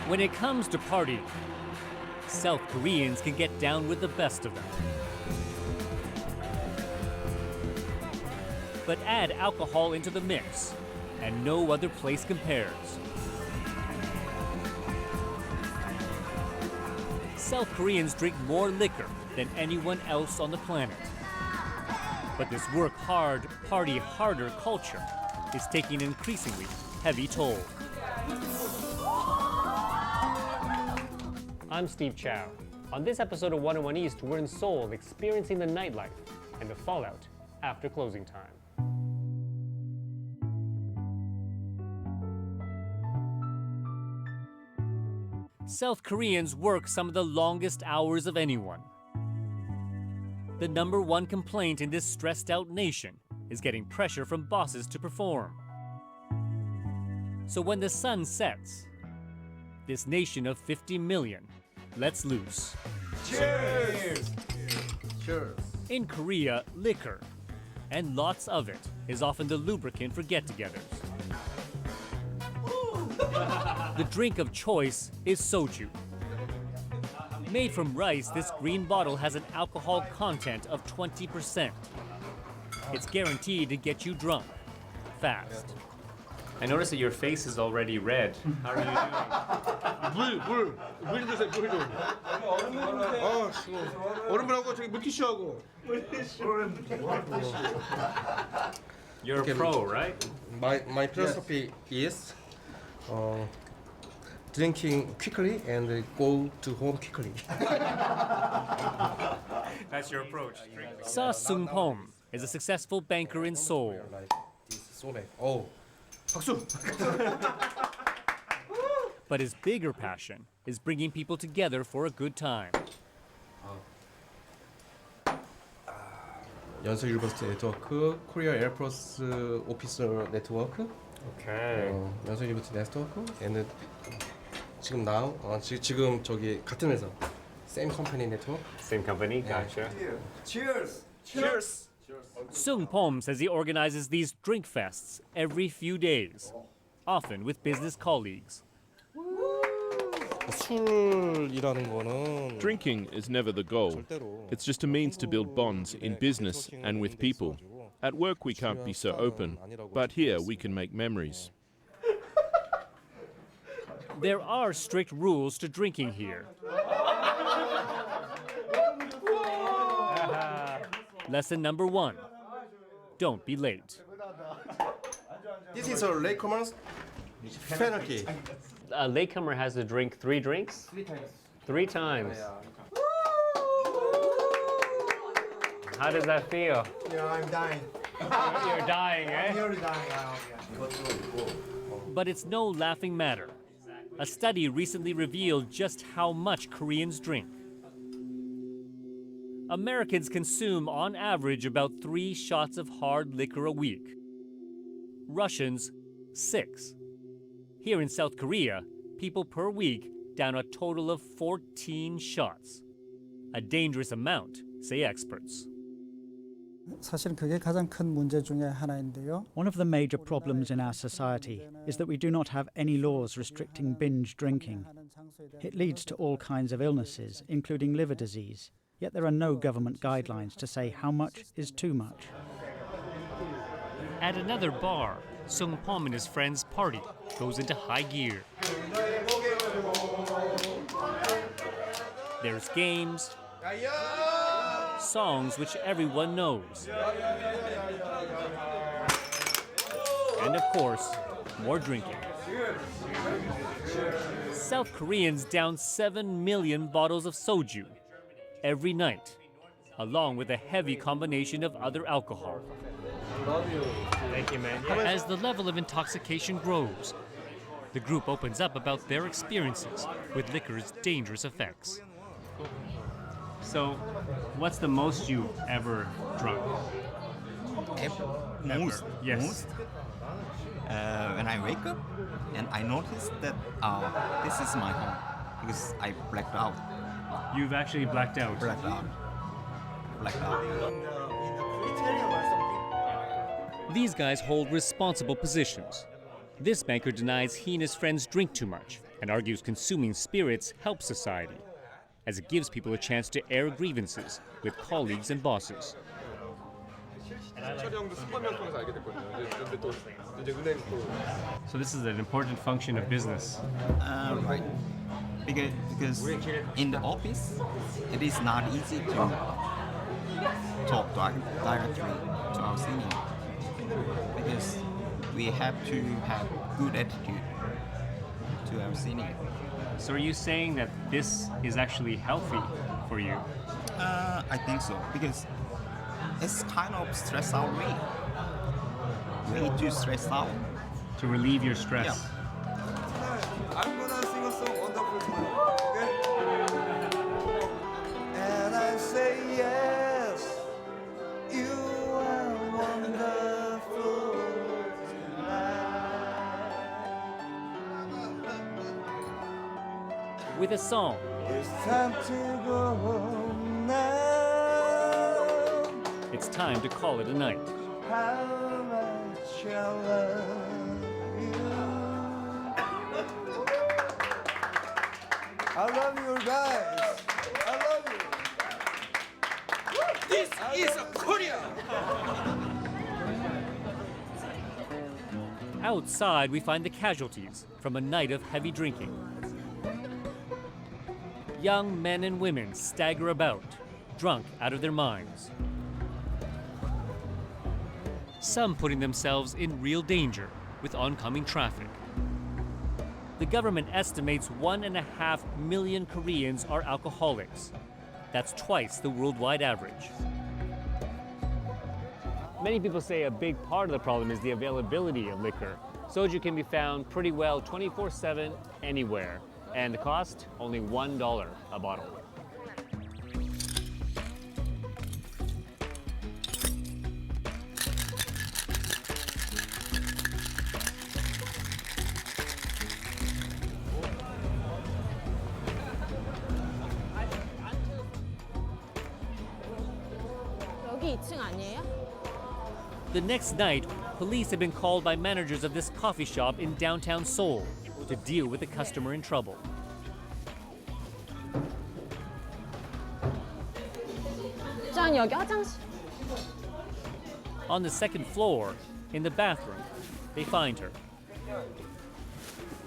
When it comes to partying, South Koreans can get down with the best of them. But add alcohol into the mix, and no other place compares. South Koreans drink more liquor than anyone else on the planet. But this work hard, party harder culture is taking an increasingly heavy toll. I'm Steve Chow. On this episode of 101 East, we're in Seoul experiencing the nightlife and the fallout after closing time. South Koreans work some of the longest hours of anyone. The #1 complaint in this stressed-out nation is getting pressure from bosses to perform. So when the sun sets, this nation of 50 million lets loose. Cheers! Cheers. In Korea, liquor, and lots of it, is often the lubricant for get-togethers. The drink of choice is soju. Made from rice, this green bottle has an alcohol content of 20%. It's guaranteed to get you drunk, fast. I noticed that your face is already red. How are you doing? 물 드세요, 물 좀. 얼음물하고 저기 물티슈하고. You're a pro, right? My philosophy is drinking quickly and go to home quickly. That's your approach. Sa Sung-pom is a successful banker in Seoul. Oh, 박수. But his bigger passion is bringing people together for a good time. 연서 유니버시티 네트워크, 코리아 에어포스 오피서 네트워크. Okay. 연서 유니버시티 네트워크. and 지금 now 지금 저기 같은 회사. Same company network. Same company, gotcha. Cheers! Cheers. Sung-pom says he organizes these drink fests every few days, often with business colleagues. 술이라는 거는 Drinking is never the goal. It's just a means to build bonds in business and with people. At work we can't be so open, but here we can make memories. There are strict rules to drinking here. Lesson #1, don't be late. This is a laycomer's penalty. A latecomer has to drink 3 drinks? 3 times. 3 times. How does that feel? Yeah, I'm dying. You're dying, eh? You're dying. But it's no laughing matter. A study recently revealed just how much Koreans drink. Americans consume on average about 3 shots of hard liquor a week. Russians, 6. Here in South Korea, people per week down a total of 14 shots. A dangerous amount, say experts. 사실 그게 가장 큰 문제 중에 하나인데요. One of the major problems in our society is that we do not have any laws restricting binge drinking. It leads to all kinds of illnesses, including liver disease, yet there are no government guidelines to say how much is too much. At another bar, Sung-pom and his friends' party goes into high gear. There's games, songs which everyone knows, and of course, more drinking. South Koreans down 7 million bottles of soju every night, along with a heavy combination of other alcohol. Thank you, man. As the level of intoxication grows, the group opens up about their experiences with liquor's dangerous effects. So, what's the most you've ever drunk? Most. Yes. When I wake up and I notice that this is my home because I blacked out. You've actually blacked out. Blacked out. Blacked out. In the Italian or something. These guys hold responsible positions. This banker denies he and his friends drink too much and argues consuming spirits helps society, as it gives people a chance to air grievances with colleagues and bosses. So this is an important function of business. Right. Because in the office, it is not easy to talk directly to our senior. Because we have to have good attitude to our senior. So are you saying that this is actually healthy for you? I think so, because it's kind of stress out way. We need to stress out. To relieve your stress? Yeah. I'm gonna sing a song wonderful tonight, okay? And I say yes, you are wonderful tonight. With a song, It's time to go home now. it's time to call it a night. How much I love you. I love you guys. I love you. This is Korea. Outside, we find the casualties from a night of heavy drinking. Young men and women stagger about, drunk out of their minds. Some putting themselves in real danger with oncoming traffic. The government estimates 1.5 million Koreans are alcoholics. That's twice the worldwide average. Many people say a big part of the problem is the availability of liquor. Soju can be found pretty well 24/7 anywhere, and the cost only $1 a bottle. 여기 2층 아니에요? The next night, police had been called by managers of this coffee shop in downtown Seoul to deal with a customer in trouble. 짠 여기 화장실. On the second floor, in the bathroom, they find her.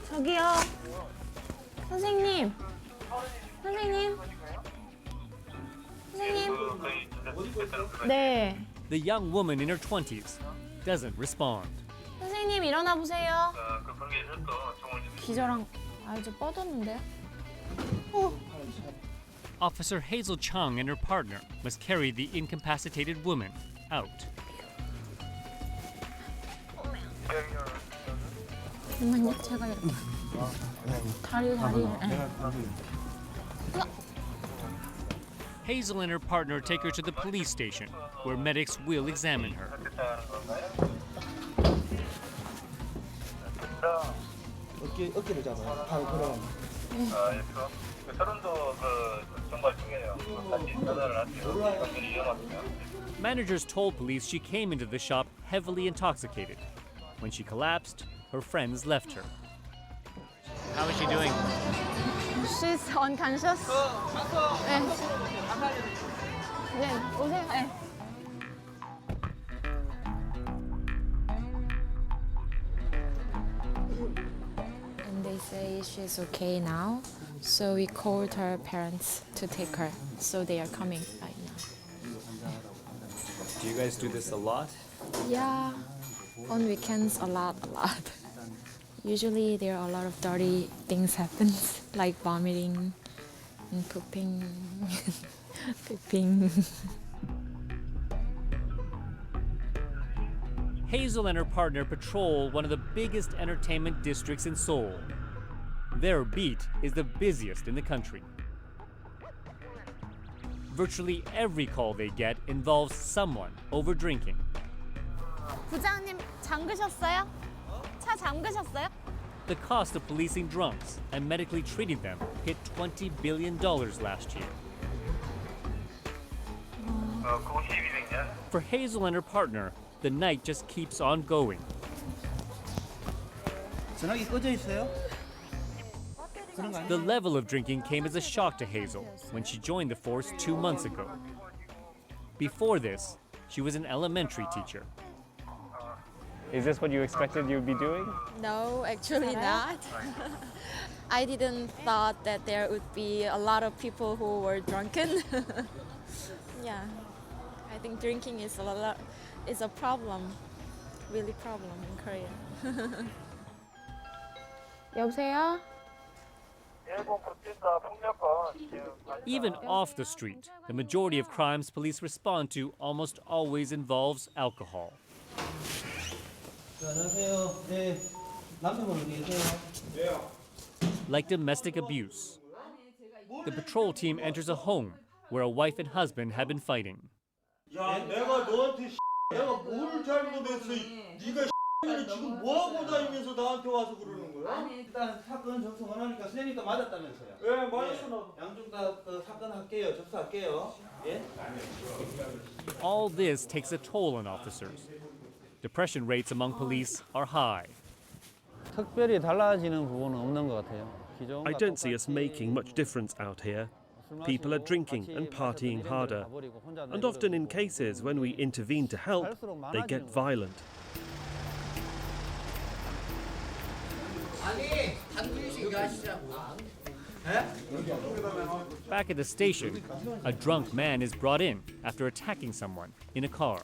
저기요. 선생님. 선생님. 선생님. 네. The young woman in her 20s doesn't respond. 선생님 일어나 보세요. 기저랑 이제 뻗었는데요? Officer Hazel Chung and her partner must carry the incapacitated woman out. 잠깐만요. 제가 이렇게 다리를. Hazel and her partner take her to the police station, where medics will examine her. 어깨를 잡아요. 바로 걸어가면. Managers told police she came into the shop heavily intoxicated. When she collapsed, her friends left her. How is she doing? She's unconscious. 네. 네, 오세요. 네. And they say she's okay now, so we called her parents to take her. So they are coming right now. Do you guys do this a lot? Yeah, on weekends a lot. Usually there are a lot of dirty things happen, like vomiting and pooping, pooping. Hazel and her partner patrol one of the biggest entertainment districts in Seoul. Their beat is the busiest in the country. Virtually every call they get involves someone over drinking. 부장님 잠그셨어요? 차 잠그셨어요? The cost of policing drunks and medically treating them hit $20 billion last year. For Hazel and her partner, the night just keeps on going. The level of drinking came as a shock to Hazel when she joined the force 2 months ago. Before this, she was an elementary teacher. Is this what you expected you'd be doing? No, actually not. I didn't thought that there would be a lot of people who were drunken. Yeah, I think drinking is a problem, really problem in Korea. 여보세요? Even off the street, the majority of crimes police respond to almost always involves alcohol. Like domestic abuse. The patrol team enters a home where a wife and husband have been fighting. 지금 뭐하고 다니면서 나한테 와서 그러는 거야? 일단 사건 접수 원하니까 선생님도 맞았다면서요? 예, 맞았어. 양쪽 다 사건 할게요. 접수할게요. 예? All this takes a toll on officers. Depression rates among police are high. 특별히 달라지는 부분은 없는 것 같아요. I don't see us making much difference out here. People are drinking and partying harder. And often in cases when we intervene to help, they get violent. Back at the station, a drunk man is brought in after attacking someone in a car.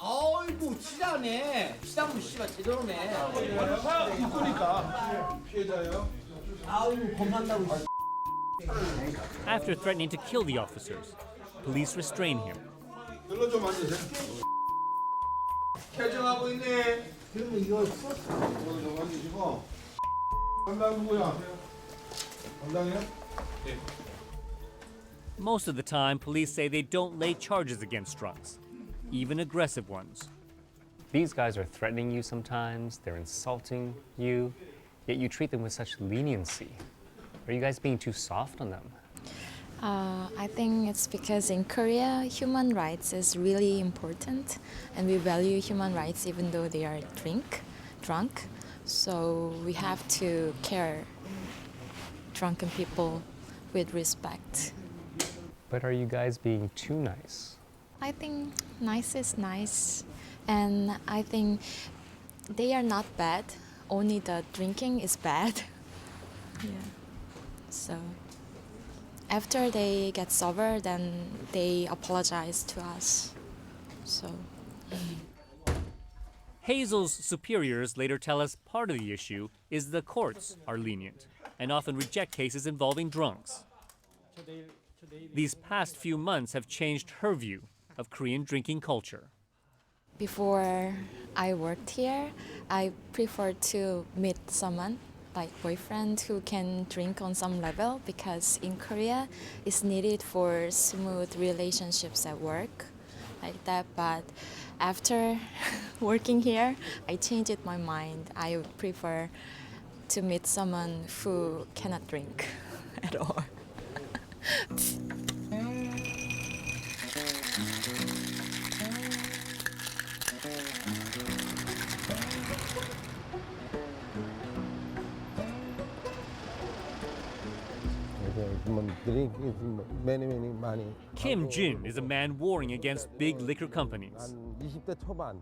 아이고 치자네. 치자면 씨발 제대로네. 이쁘니까 피해자예요. 아이고 겁난다고. After threatening to kill the officers, police restrain him. 별로 좀 앉으세요. 개정하고 있네. 그러면 이거 좀 앉으시고. 담당 누구야? 담당이요? 네. Most of the time, police say they don't lay charges against drunks, even aggressive ones. These guys are threatening you sometimes, they're insulting you, yet you treat them with such leniency. Are you guys being too soft on them? I think it's because in Korea, human rights is really important, and we value human rights even though they are drunk. So we have to care drunken people with respect. But are you guys being too nice? I think nice is nice, and I think they are not bad. Only the drinking is bad. Yeah. So after they get sober, then they apologize to us. So. Hazel's superiors later tell us part of the issue is the courts are lenient and often reject cases involving drunks. These past few months have changed her view of Korean drinking culture. Before I worked here, I preferred to meet someone, like boyfriend, who can drink on some level, because in Korea it's needed for smooth relationships at work, like that. But after working here, I changed my mind. I would prefer to meet someone who cannot drink at all. Kim Jin is a man warring against big liquor companies.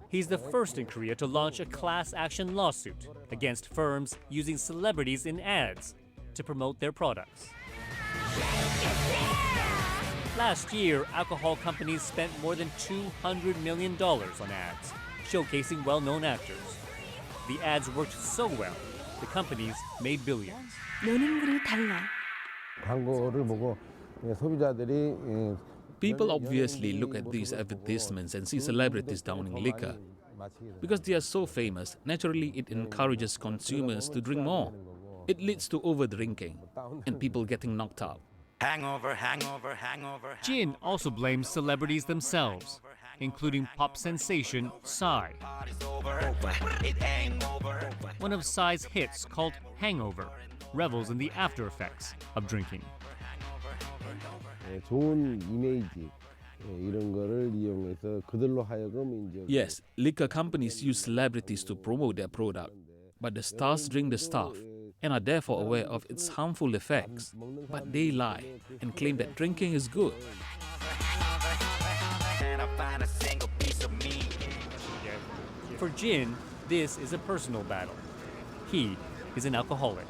He's the first in Korea to launch a class action lawsuit against firms using celebrities in ads to promote their products. Last year, alcohol companies spent more than $200 million on ads, showcasing well-known actors. The ads worked so well, the companies made billions. People obviously look at these advertisements and see celebrities downing liquor. Because they are so famous, naturally it encourages consumers to drink more. It leads to over-drinking and people getting knocked out. Hangover, hangover, hangover. Jin also blames celebrities themselves, including pop sensation Psy. One of Psy's hits, called Hangover, revels in the after effects of drinking. Yes, liquor companies use celebrities to promote their product, but the stars drink the stuff and are therefore aware of its harmful effects. But they lie and claim that drinking is good. For Jin, this is a personal battle. He is an alcoholic.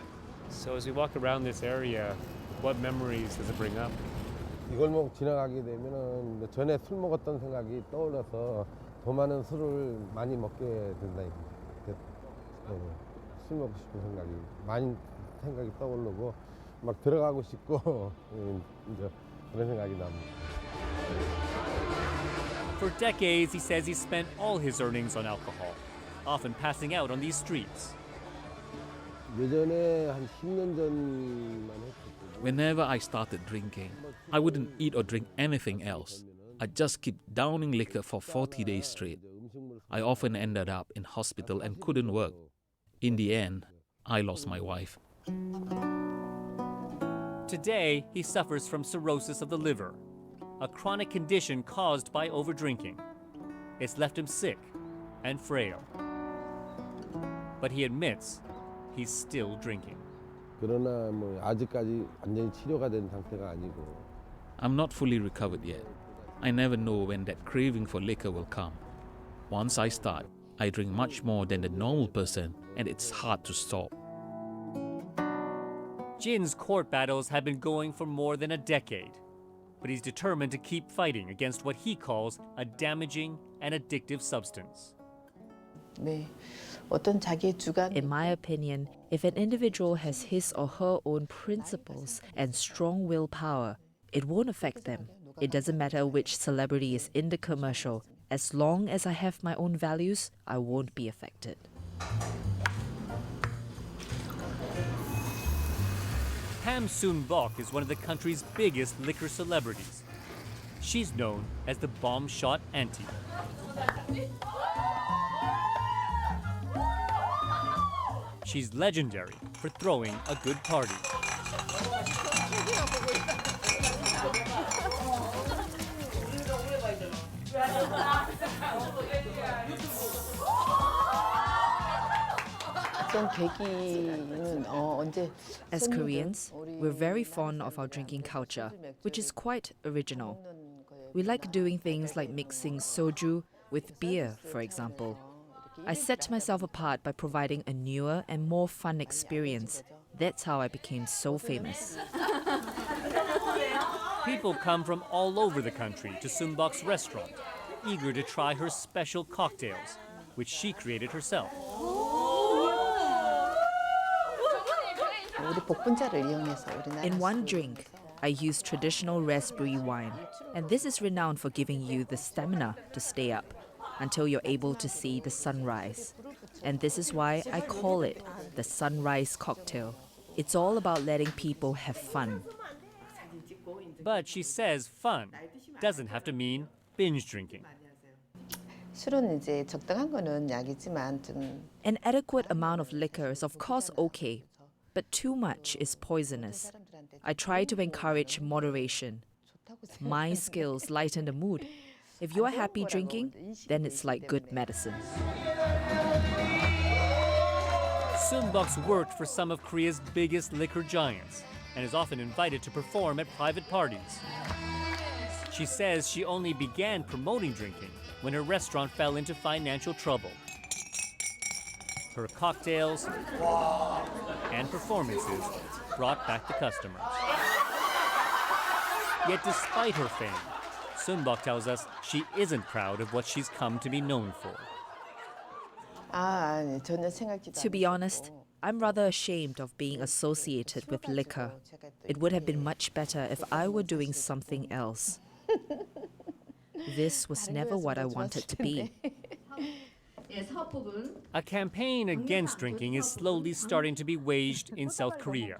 So as we walk around this area, what memories does it bring up? 이 골목 지나가게 되면은 전에 술 먹었던 생각이 떠올라서 더 많은 술을 많이 먹게 된다. 술 먹고 싶은 생각이 많이 생각이 떠오르고 막 들어가고 싶고 이제 그런 생각이 납니다. For decades, he says he spent all his earnings on alcohol, often passing out on these streets. 예전에 한 10년 전만 했을 Whenever I started drinking, I wouldn't eat or drink anything else. I'd just keep downing liquor for 40 days straight. I often ended up in hospital and couldn't work. In the end, I lost my wife. Today, he suffers from cirrhosis of the liver, a chronic condition caused by overdrinking. It's left him sick and frail. But he admits he's still drinking. 그러나 뭐 아직까지 완전히 치료가 된 상태가 아니고. I'm not fully recovered yet. I never know when that craving for liquor will come. Once I start, I drink much more than the normal person, and it's hard to stop. Jin's court battles have been going for more than a decade, but he's determined to keep fighting against what he calls a damaging and addictive substance. In my opinion, if an individual has his or her own principles and strong willpower, it won't affect them. It doesn't matter which celebrity is in the commercial. As long as I have my own values, I won't be affected. Ham Soon-bok is one of the country's biggest liquor celebrities. She's known as the bomb shot auntie. She's legendary for throwing a good party. As Koreans, we're very fond of our drinking culture, which is quite original. We like doing things like mixing soju with beer, for example. I set myself apart by providing a newer and more fun experience. That's how I became so famous. People come from all over the country to Soon-bok's restaurant, eager to try her special cocktails, which she created herself. In one drink, I use traditional raspberry wine, and this is renowned for giving you the stamina to stay up until you're able to see the sunrise. And this is why I call it the sunrise cocktail. It's all about letting people have fun. But she says fun doesn't have to mean binge drinking. An adequate amount of liquor is of course okay, but too much is poisonous. I try to encourage moderation. My skills lighten the mood. If you are happy drinking, then it's like good medicine. Soon-bok's worked for some of Korea's biggest liquor giants and is often invited to perform at private parties. She says she only began promoting drinking when her restaurant fell into financial trouble. Her cocktails and performances brought back the customers. Yet despite her fame, Soon-bok tells us she isn't proud of what she's come to be known for. To be honest, I'm rather ashamed of being associated with liquor. It would have been much better if I were doing something else. This was never what I wanted to be. A campaign against drinking is slowly starting to be waged in South Korea.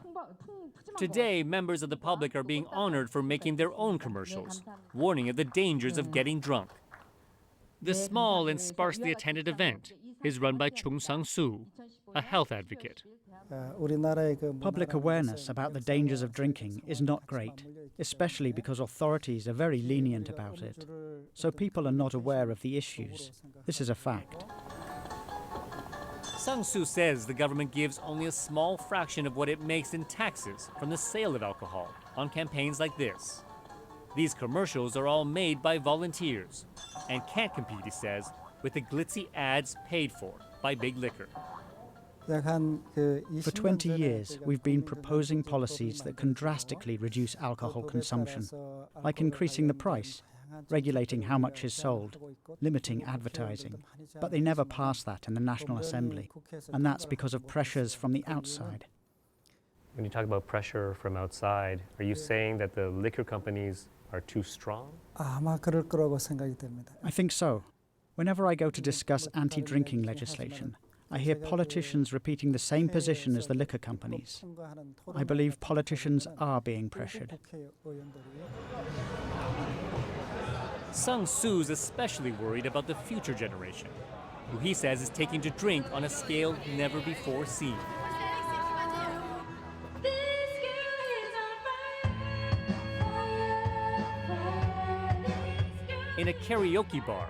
Today, members of the public are being honored for making their own commercials, warning of the dangers of getting drunk. The small and sparsely attended event is run by Chung Sang-soo, a health advocate. Public awareness about the dangers of drinking is not great. especially because authorities are very lenient about it. So people are not aware of the issues. This is a fact. Sang-soo says the government gives only a small fraction of what it makes in taxes from the sale of alcohol on campaigns like this. These commercials are all made by volunteers and can't compete, he says, with the glitzy ads paid for by big liquor. For 20 years, we've been proposing policies that can drastically reduce alcohol consumption, like increasing the price, regulating how much is sold, limiting advertising. But they never pass that in the National Assembly, and that's because of pressures from the outside. When you talk about pressure from outside, are you saying that the liquor companies are too strong? 아마 그럴 거라고 생각이 됩니다. I think so. Whenever I go to discuss anti-drinking legislation, I hear politicians repeating the same position as the liquor companies. I believe politicians are being pressured. Sang-soo's especially worried about the future generation, who he says is taking to drink on a scale never before seen. In a karaoke bar,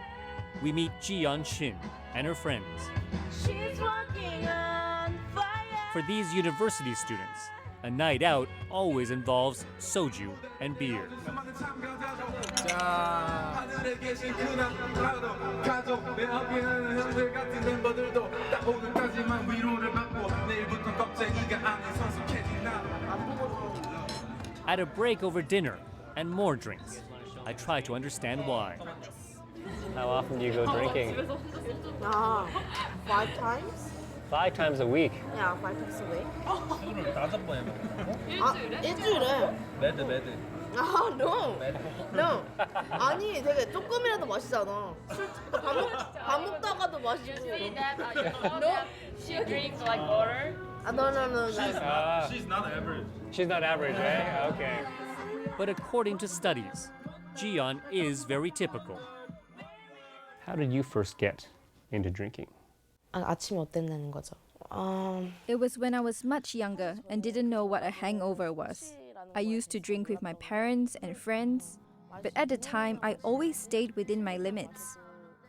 we meet Ji-yeon Shin and her friends. For these university students, a night out always involves soju and beer. At a break over dinner and more drinks, I try to understand why. How often do you go drinking? 5 times? 5 times a week. Yeah, 5 times a week. 술을 5번에 먹어. 일주일에? 매드. No. No. 아니, 되게 조금이라도 마시잖아. 밥 먹다가도 마시고. No. She drinks like water. No. She's not average. She's not average, right? Okay. But according to studies, Ji-yeon is very typical. How did you first get into drinking? 아침이 어땠냐는 거죠. It was when I was much younger and didn't know what a hangover was. I used to drink with my parents and friends, but at the time I always stayed within my limits.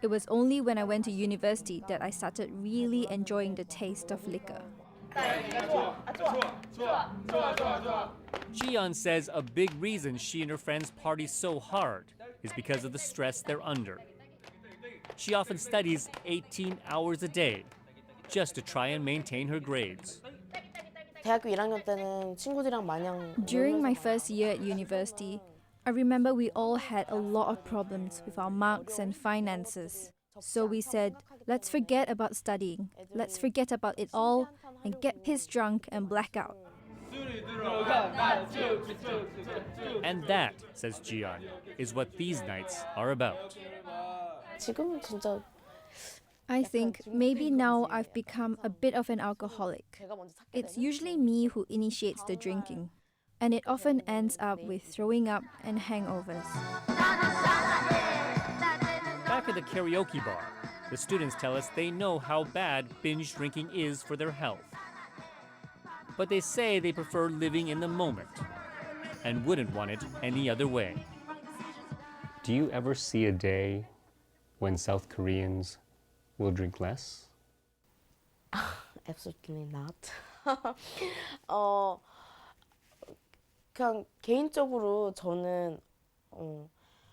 It was only when I went to university that I started really enjoying the taste of liquor. Ji-yeon says a big reason she and her friends party so hard is because of the stress they're under. She often studies 18 hours a day just to try and maintain her grades. 대학교 1학년 때는 친구들이랑 마냥 During my first year at university, I remember we all had a lot of problems with our marks and finances. So we said, let's forget about studying. Let's forget about it all and get pissed drunk and black out. And that, says Ji-yeon, is what these nights are about. 지금은 진짜 I think maybe now I've become a bit of an alcoholic. It's usually me who initiates the drinking, and it often ends up with throwing up and hangovers. Back at the karaoke bar, the students tell us they know how bad binge drinking is for their health. But they say they prefer living in the moment and wouldn't want it any other way. Do you ever see a day when South Koreans will drink less? Absolutely not. 그냥 개인적으로 저는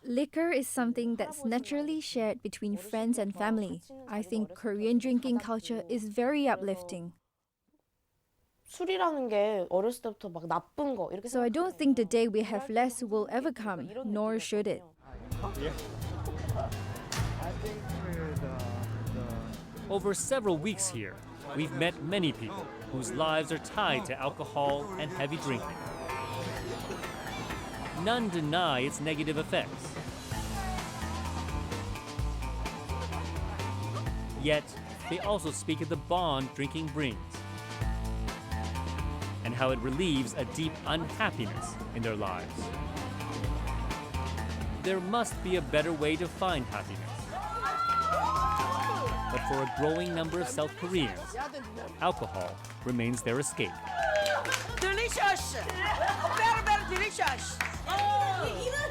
Liquor is something that's naturally shared between friends and family. I think Korean drinking culture is very uplifting. 술이라는 게 어렸을 때부터 막 나쁜 거 이렇게. So I don't think the day we have less will ever come, nor should it. Over several weeks here, we've met many people whose lives are tied to alcohol and heavy drinking. None deny its negative effects. Yet, they also speak of the bond drinking brings and how it relieves a deep unhappiness in their lives. There must be a better way to find happiness. But for a growing number of South Koreans, alcohol remains their escape. Delicious! Very, very delicious! 이런